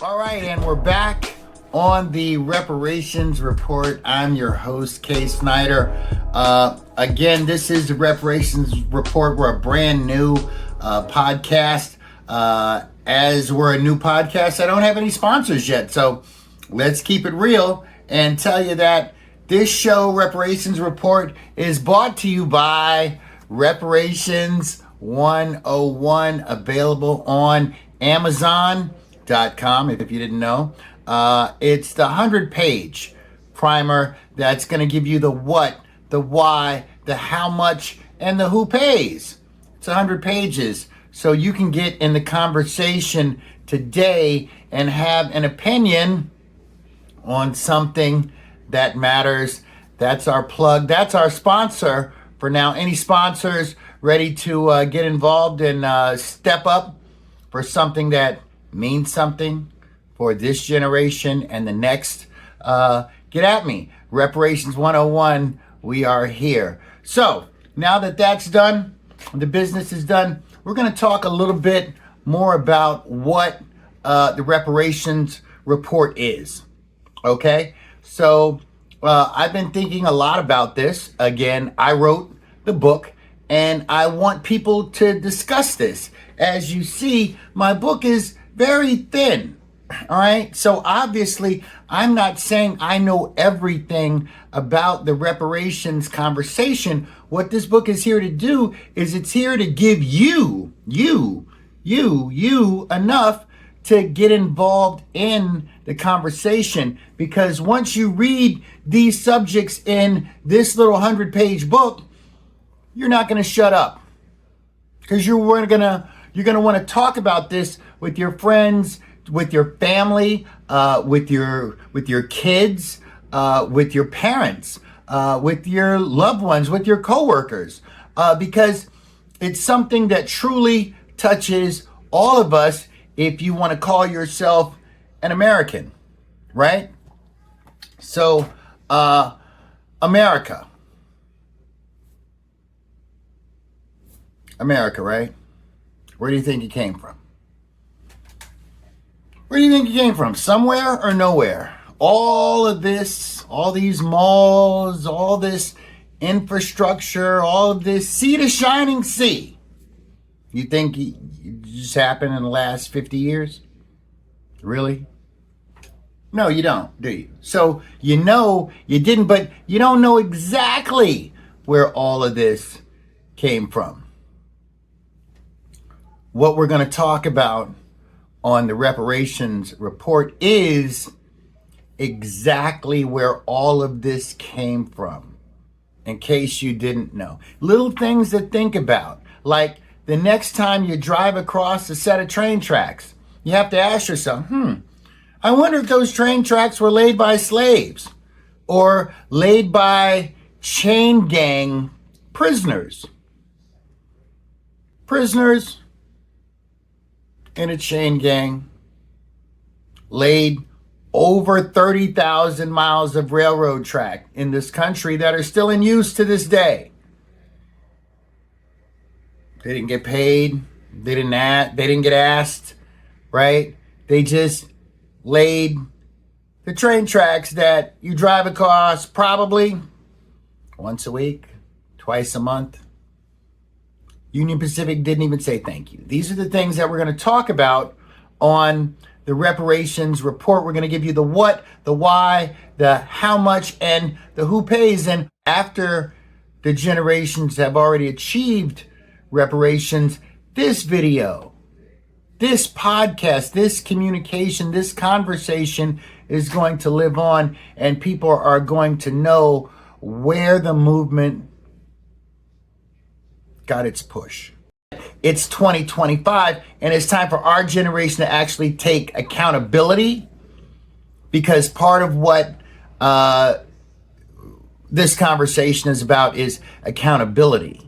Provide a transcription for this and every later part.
All right, and we're back on the Reparations Report. I'm your host, Kay Snyder. Again, this is the Reparations Report. We're a brand new podcast. As we're a new podcast, I don't have any sponsors yet. So let's keep it real and tell you that this show, Reparations Report, is brought to you by Reparations 101, available on Amazon.com, if you didn't know. It's the 100-page primer that's going to give you the what, the why, the how much, and the who pays. It's 100 pages, so you can get in the conversation today and have an opinion on something that matters. That's our plug. That's our sponsor for now. Any sponsors ready to get involved and step up for something that means something for this generation and the next, get at me. Reparations 101, we are here. So now that that's done, the business is done, we're going to talk a little bit more about what the reparations report is. Okay? So I've been thinking a lot about this. Again, I wrote the book, and I want people to discuss this. As you see, my book is very thin. All right. So obviously, I'm not saying I know everything about the reparations conversation. What this book is here to do is it's here to give you enough to get involved in the conversation. Because once you read these subjects in this little 100-page book, you're not going to shut up, because you're going to want to talk about this with your friends, with your family, with your kids, with your parents, with your loved ones, with your coworkers, because it's something that truly touches all of us if you want to call yourself an American, right? So, America, right? Where do you think it came from? Where do you think it came from? Somewhere or nowhere? All of this, all these malls, all this infrastructure, all of this sea to shining sea. You think it just happened in the last 50 years? Really? No, you don't, do you? So you know you didn't, but you don't know exactly where all of this came from. What we're going to talk about on the reparations report is exactly where all of this came from, in case you didn't know. Little things to think about, like the next time you drive across a set of train tracks, you have to ask yourself, I wonder if those train tracks were laid by slaves or laid by chain gang prisoners. Prisoners in a chain gang laid over 30,000 miles of railroad track in this country that are still in use to this day. They didn't get paid. They didn't get asked, right? They just laid the train tracks that you drive across probably once a week, twice a month. Union Pacific didn't even say thank you. These are the things that we're going to talk about on the reparations report. We're going to give you the what, the why, the how much, and the who pays. And after the generations have already achieved reparations, this video, this podcast, this communication, this conversation is going to live on, and people are going to know where the movement got its push. It's 2025, and it's time for our generation to actually take accountability, because part of what this conversation is about is accountability.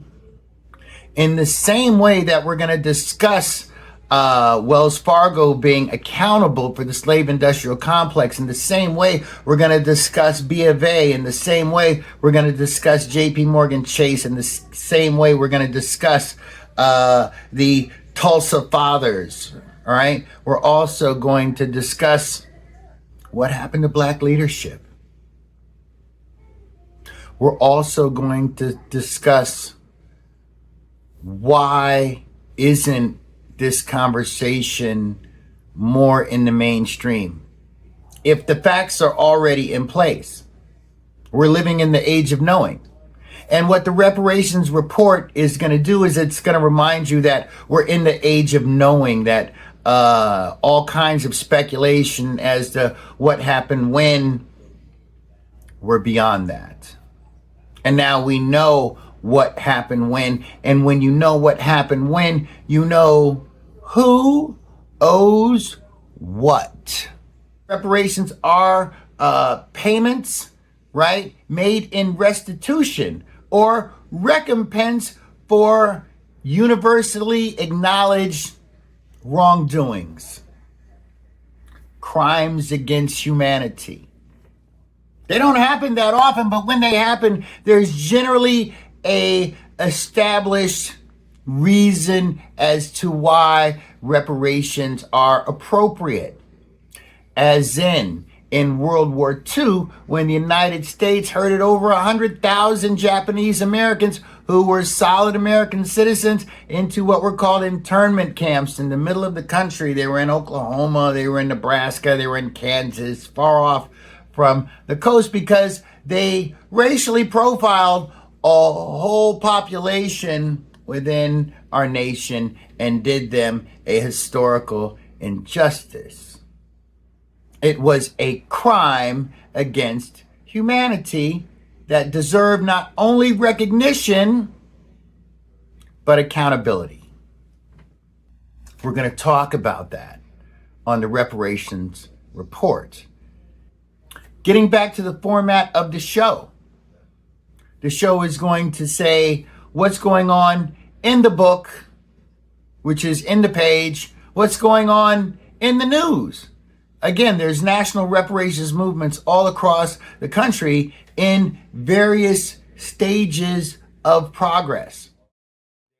In the same way that we're going to discuss Wells Fargo being accountable for the slave industrial complex, in the same way we're going to discuss B of A, in the same way we're going to discuss JP Morgan Chase, in the same way we're going to discuss the Tulsa Fathers, All right. We're also going to discuss what happened to black leadership. We're also going to discuss why isn't this conversation more in the mainstream? If the facts are already in place, we're living in the age of knowing. And what the reparations report is going to do is it's going to remind you that we're in the age of knowing, that all kinds of speculation as to what happened when, we're beyond that. And now we know what happened when. And when you know what happened when, you know who owes what. Reparations are payments, right, made in restitution or recompense for universally acknowledged wrongdoings, crimes against humanity. They don't happen that often, but when they happen, there's generally a established reason as to why reparations are appropriate. As in World War II, when the United States herded over 100,000 Japanese Americans who were solid American citizens into what were called internment camps in the middle of the country. They were in Oklahoma, they were in Nebraska, they were in Kansas, far off from the coast, because they racially profiled a whole population within our nation and did them a historical injustice. It was a crime against humanity that deserved not only recognition, but accountability. We're going to talk about that on the reparations report. Getting back to the format of the show is going to say what's going on in the book, which is in the page, what's going on in the news. Again, there's national reparations movements all across the country in various stages of progress.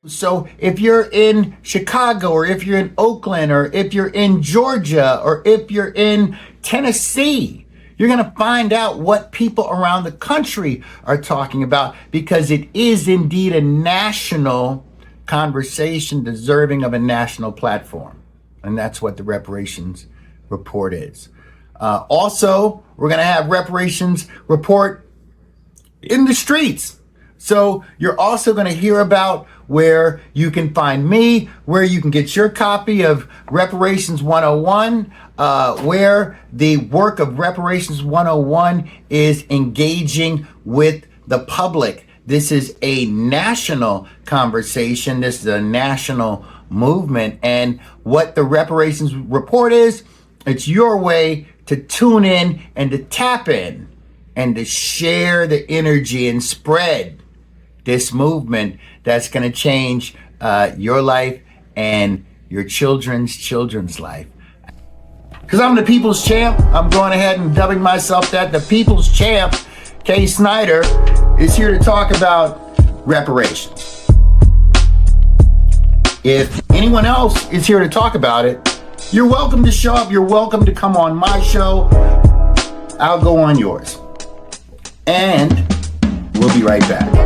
So if you're in Chicago, or if you're in Oakland, or if you're in Georgia, or if you're in Tennessee, you're going to find out what people around the country are talking about, because it is indeed a national conversation deserving of a national platform. And that's what the reparations report is. Also, we're going to have reparations report in the streets. So you're also going to hear about where you can find me, where you can get your copy of Reparations 101, where the work of Reparations 101 is engaging with the public. This is a national conversation. This is a national movement. And what the reparations report is, it's your way to tune in and to tap in and to share the energy and spread this movement that's going to change your life and your children's life. Because I'm the people's champ, I'm going ahead and dubbing myself that. The people's champ, Kay Snyder, is here to talk about reparations. If anyone else is here to talk about it, you're welcome to show up. You're welcome to come on my show. I'll go on yours. And we'll be right back.